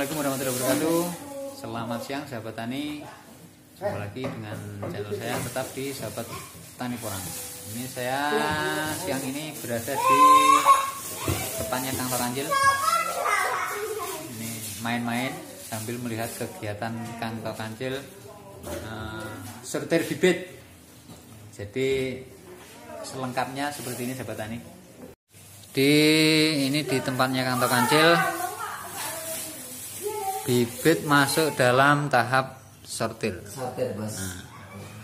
Assalamualaikum warahmatullahi wabarakatuh. Selamat siang sahabat tani. Jumpa lagi dengan channel saya tetap di Sahabat Tani Porang. Ini saya siang ini berada di depannya Kang Tokanjil. Ini main-main sambil melihat kegiatan Kang Tokanjil sortir bibit. Jadi selengkapnya seperti ini sahabat tani. Ini di tempatnya Kang Tokanjil, bibit masuk dalam tahap sortir. Sortir, Bos.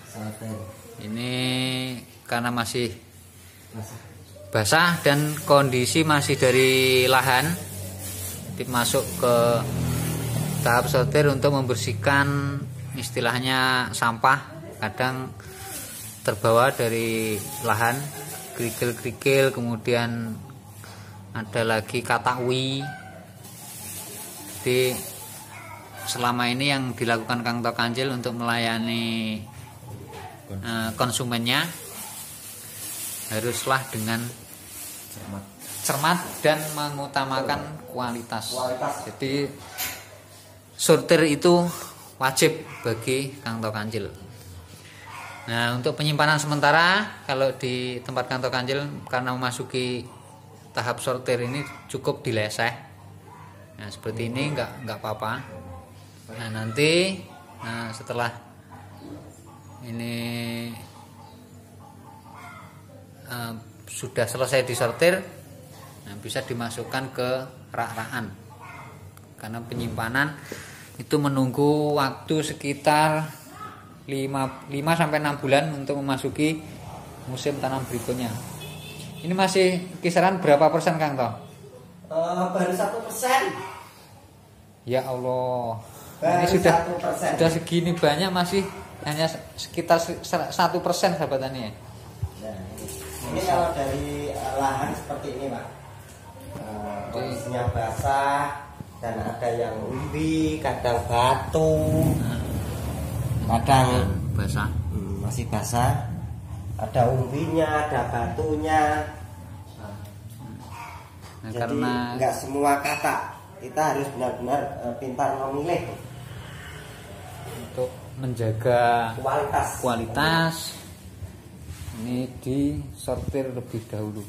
Sortir. Ini karena masih basah dan kondisi masih dari lahan, masuk ke tahap sortir untuk membersihkan istilahnya sampah. Kadang terbawa dari lahan, kerikil-kerikil, kemudian ada lagi katakwi. Jadi selama ini yang dilakukan Kang Tokanjil untuk melayani konsumennya haruslah dengan cermat dan mengutamakan kualitas. Jadi sortir itu wajib bagi Kang Tokanjil. Nah, untuk penyimpanan sementara kalau di tempat Kang Tokanjil karena memasuki tahap sortir ini cukup dileseh. Nah, seperti ini enggak apa-apa. Nah, nanti setelah ini sudah selesai disortir, bisa dimasukkan ke rak-rakan. Karena penyimpanan itu menunggu waktu sekitar 5 sampai 6 bulan untuk memasuki musim tanam berikutnya. Ini masih kisaran berapa persen Kang Toh? Baru 1%. Ya Allah. Baru Ini sudah 1%. segini banyak masih hanya sekitar 1% sahabat tani ya. Nah, ini kalau dari lahan seperti ini, Pak. Kondisinya basah dan ada yang umbi, kadang batu, kadang basah. Masih basah. Ada umbinya, ada batunya. Nah, jadi karena nggak semua kata, kita harus benar-benar pintar memilih untuk menjaga kualitas ini disortir lebih dahulu.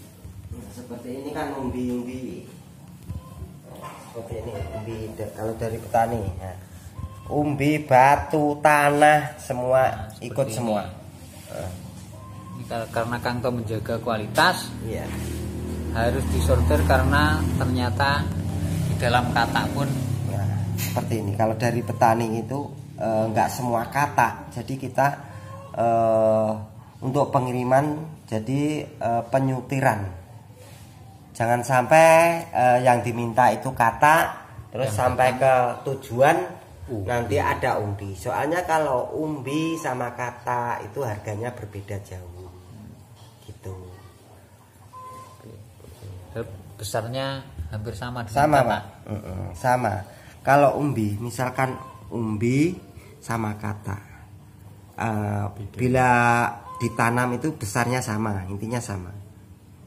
Seperti ini kan umbi-umbi, seperti ini umbi kalau dari petani. Nah, umbi, batu, tanah semua ikut ini. semua. Ini karena Kang Toh menjaga kualitas, Iya. harus disortir karena ternyata di dalam kata pun Seperti ini. Kalau dari petani itu nggak semua kata. Jadi kita untuk pengiriman jadi penyutiran. Jangan sampai yang diminta itu kata terus yang sampai ke tujuan nanti ada umbi. Soalnya kalau umbi sama kata itu harganya berbeda jauh. Gitu. besarnya hampir sama dengan Sama, kata. Pak. Sama. Kalau umbi, misalkan umbi sama kata, bila ditanam itu besarnya sama, intinya sama.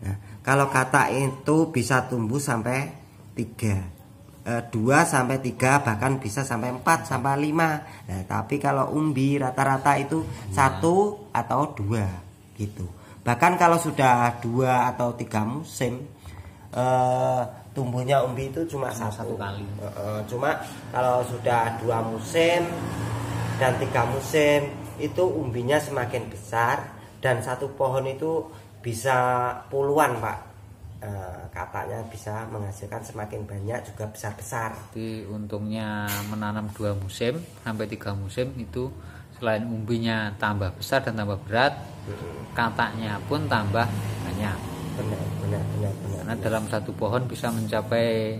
Nah, kalau kata itu bisa tumbuh sampai 2 sampai 3, bahkan bisa sampai 4 sampai 5. Nah, tapi kalau umbi rata-rata itu 1 atau 2 gitu. Bahkan kalau sudah 2 atau 3 musim, tumbuhnya umbi itu cuma satu kali. Cuma kalau sudah 2 musim dan 3 musim itu umbinya semakin besar dan satu pohon itu bisa puluhan, Pak. Katanya bisa menghasilkan semakin banyak, juga besar-besar. Jadi untungnya menanam 2 musim sampai 3 musim itu selain umbinya tambah besar dan tambah berat, katanya pun tambah banyak. Benar. Karena dalam satu pohon bisa mencapai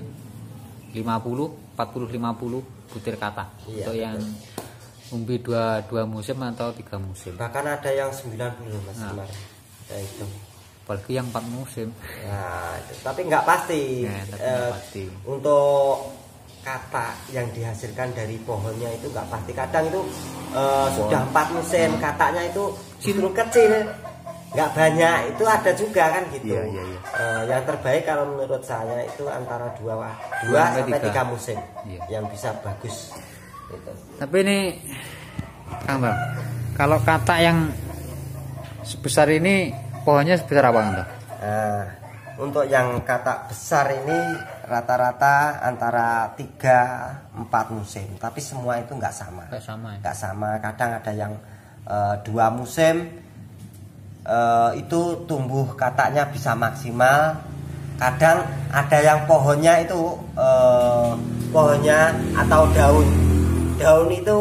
40-50 butir kata. Iya, untuk yang umbi 2 musim atau 3 musim. Bahkan ada yang 90 Mas kemarin. Ya itu. Apalagi yang 4 musim. Nah, tapi nggak pasti. Ya, tapi nggak pasti. Untuk kata yang dihasilkan dari pohonnya itu nggak pasti. Kadang itu sudah 4 musim, katanya itu justru kecil. nggak banyak itu ada juga kan gitu. Iya, iya, iya. Yang terbaik kalau menurut saya itu antara 2 sampai 3 musim yang bisa bagus gitu. Tapi ini Kang Bang, kalau katak yang sebesar ini pohonnya sebesar apa Kang? Nah, untuk yang katak besar ini rata-rata antara 3-4 musim, tapi semua itu nggak sama. Nggak sama. Kadang ada yang 2 musim itu tumbuh kataknya bisa maksimal. Kadang ada yang pohonnya itu pohonnya atau daun itu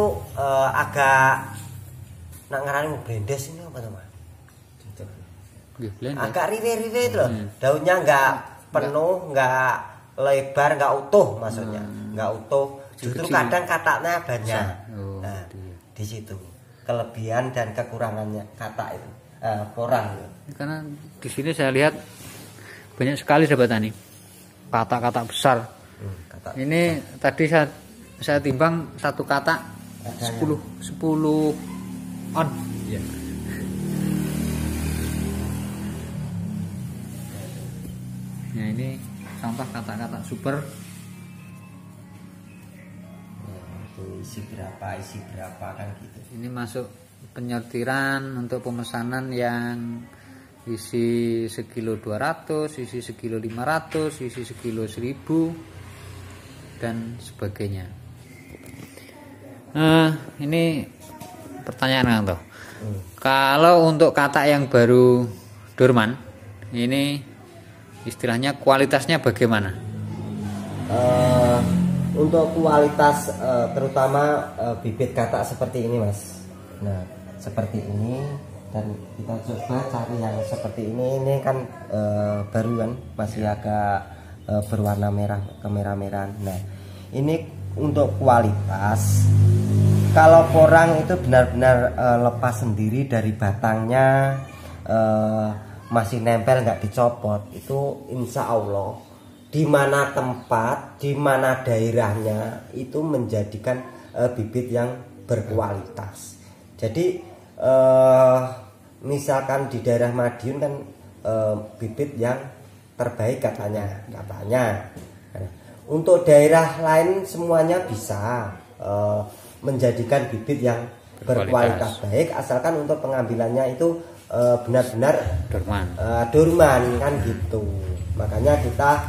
agak nak ngarani blendes ini apa teman? Agak riwe-riwe itu loh. Daunnya nggak penuh, nggak lebar, nggak utuh maksudnya, nggak utuh. Justru kadang kataknya banyak. Nah, di situ kelebihan dan kekurangannya katak itu porang. Karena di sini saya lihat banyak sekali sahabat tani katak-katak besar. Ini besar. Tadi saya timbang satu katak 10 on. Ya. Nah ini contoh katak-katak super. Isi berapa kan gitu. Ini masuk penyortiran untuk pemesanan yang isi sekilo 200, isi sekilo 500, isi sekilo 1000 dan sebagainya. Ini pertanyaan Kang. Kalau untuk katak yang baru dorman, ini istilahnya kualitasnya bagaimana? Untuk kualitas terutama bibit katak seperti ini Mas. Nah seperti ini, dan kita coba cari yang seperti ini. Ini kan baru kan, masih agak berwarna merah, kemerah-merahan. Nah ini untuk kualitas, kalau porang itu benar-benar lepas sendiri dari batangnya, masih nempel nggak dicopot, itu insya Allah di mana tempat, di mana daerahnya itu menjadikan bibit yang berkualitas. Jadi misalkan di daerah Madiun kan bibit yang terbaik katanya. Untuk daerah lain semuanya bisa menjadikan bibit yang berkualitas baik, asalkan untuk pengambilannya itu benar-benar dorman kan gitu. Makanya kita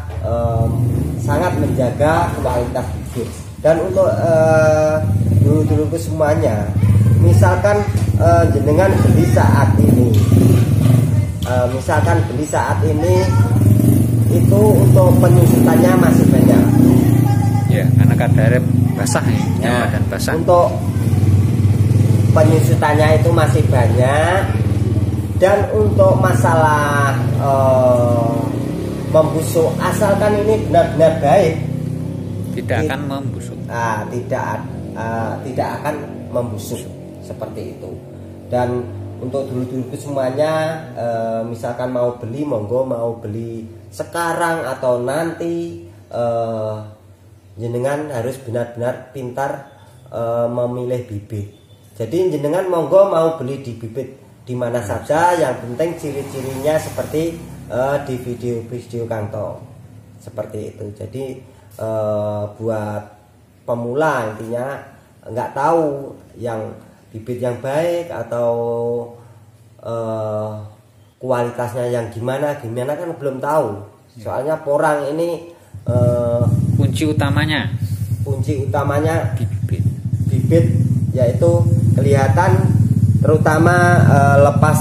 sangat menjaga kualitas bibit. Dan untuk dulu-dulu semuanya, misalkan jenengan beli saat ini, itu untuk penyusutannya masih banyak. Ya, karena kadarnya basah ya, dan basah. Untuk penyusutannya itu masih banyak, dan untuk masalah membusuk, asalkan ini benar-benar baik, tidak akan membusuk. Tidak akan membusuk seperti itu. Dan untuk dulu-dulu semuanya, misalkan mau beli, monggo, mau beli sekarang atau nanti, jenengan harus benar-benar pintar memilih bibit. Jadi jenengan monggo mau beli di bibit di mana saja, yang penting ciri-cirinya seperti di video Kang To, seperti itu. Jadi buat pemula intinya nggak tahu yang bibit yang baik atau kualitasnya yang gimana kan belum tahu. Soalnya porang ini kunci utamanya bibit, yaitu kelihatan terutama lepas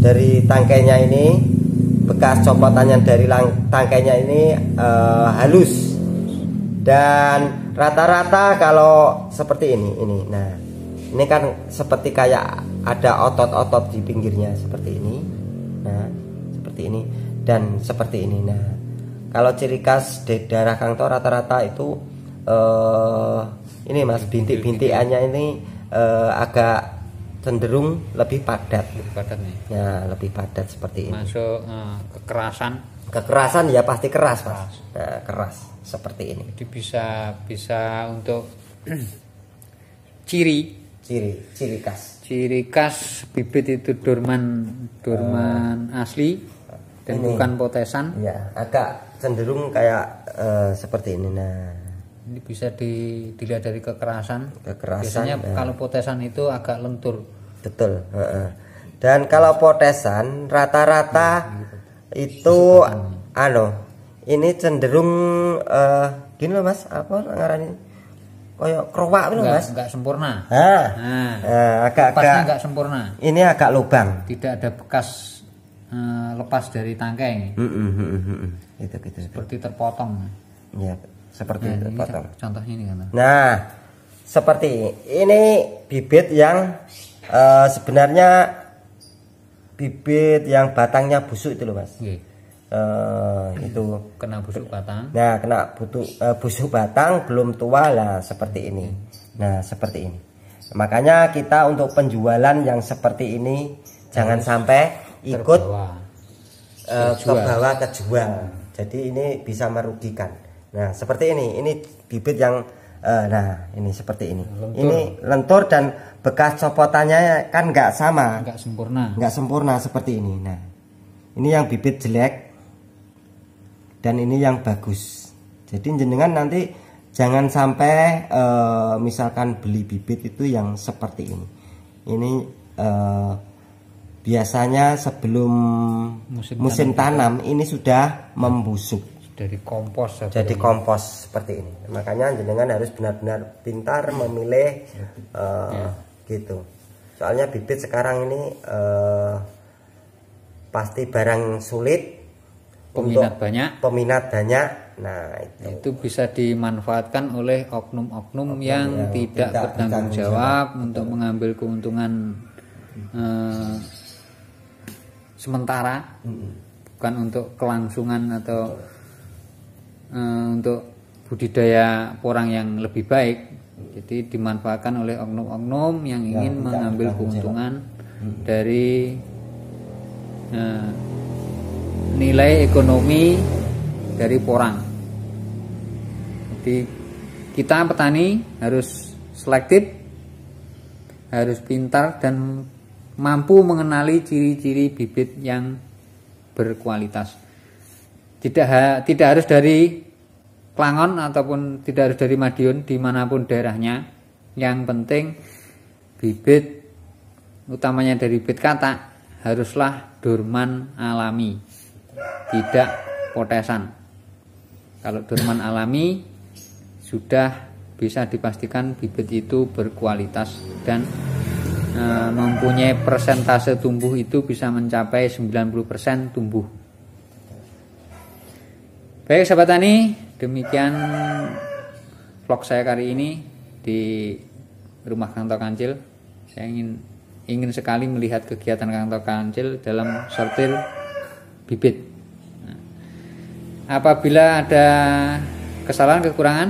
dari tangkainya ini, bekas copotannya dari tangkainya ini halus. Dan rata-rata kalau seperti ini, nah ini kan seperti kayak ada otot-otot di pinggirnya seperti ini, nah seperti ini dan seperti ini. Nah kalau ciri khas di daerah Kang To rata-rata itu ini Mas, bintik-bintikannya ini agak cenderung lebih padat nih. Ya, lebih padat seperti ini. Masuk kekerasan ya pasti keras Mas. Nah, keras seperti ini. Jadi bisa untuk ciri ciri khas. Ciri khas bibit itu dorman asli dan ini, bukan potesan. Ya, agak cenderung kayak seperti ini. Nah, ini bisa dilihat dari kekerasan. Biasanya nah. kalau potesan itu agak lentur. Betul. Dan kalau potesan rata-rata itu ini cenderung gini loh Mas, apa ngarani? Kayak krowak itu Mas. Enggak sempurna. Agak enggak sempurna. Ini agak lubang. Tidak ada bekas lepas dari tangkai. Itu. Seperti terpotong. Ya, seperti itu potong. Contohnya ini kan. Nah, seperti ini bibit yang sebenarnya bibit yang batangnya busuk itu loh Mas. Itu kena busuk batang. Nah, kena busuk batang belum tua lah seperti ini. Nah, seperti ini. Makanya kita untuk penjualan yang seperti ini jangan sampai ikut terbawa ke jual. Jadi ini bisa merugikan. Nah, seperti ini. Ini bibit yang ini seperti ini. Lentur. Ini lentur dan bekas copotannya kan nggak sama. Nggak sempurna seperti ini. Nah, ini yang bibit jelek dan ini yang bagus. Jadi jenengan nanti jangan sampai misalkan beli bibit itu yang seperti ini. Ini biasanya sebelum musim tanam ini sudah membusuk. Jadi kompos. Jadi kompos seperti ini. Makanya jenengan harus benar-benar pintar memilih gitu. Soalnya bibit sekarang ini pasti barang sulit. Peminat banyak. Nah, itu bisa dimanfaatkan oleh oknum-oknum yang tidak bertanggung jawab untuk mengambil keuntungan sementara, bukan untuk kelangsungan atau untuk budidaya porang yang lebih baik. Jadi dimanfaatkan oleh oknum-oknum yang ingin mengambil keuntungan dari nilai ekonomi dari porang. Jadi kita petani harus selektif, harus pintar dan mampu mengenali ciri-ciri bibit yang berkualitas. Tidak harus dari Klangon ataupun tidak harus dari Madiun, dimanapun daerahnya. Yang penting bibit, utamanya dari bibit katak, haruslah dorman alami, tidak potesan. Kalau dorman alami sudah bisa dipastikan bibit itu berkualitas dan mempunyai persentase tumbuh itu bisa mencapai 90% tumbuh. Baik sahabat tani, demikian vlog saya kali ini di rumah Kang Tok Kancil. Saya ingin sekali melihat kegiatan Kang Tok Kancil dalam sortir bibit. Apabila ada kesalahan kekurangan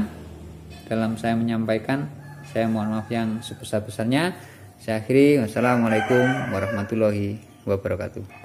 dalam saya menyampaikan, saya mohon maaf yang sebesar-besarnya. Saya akhiri, wassalamualaikum warahmatullahi wabarakatuh.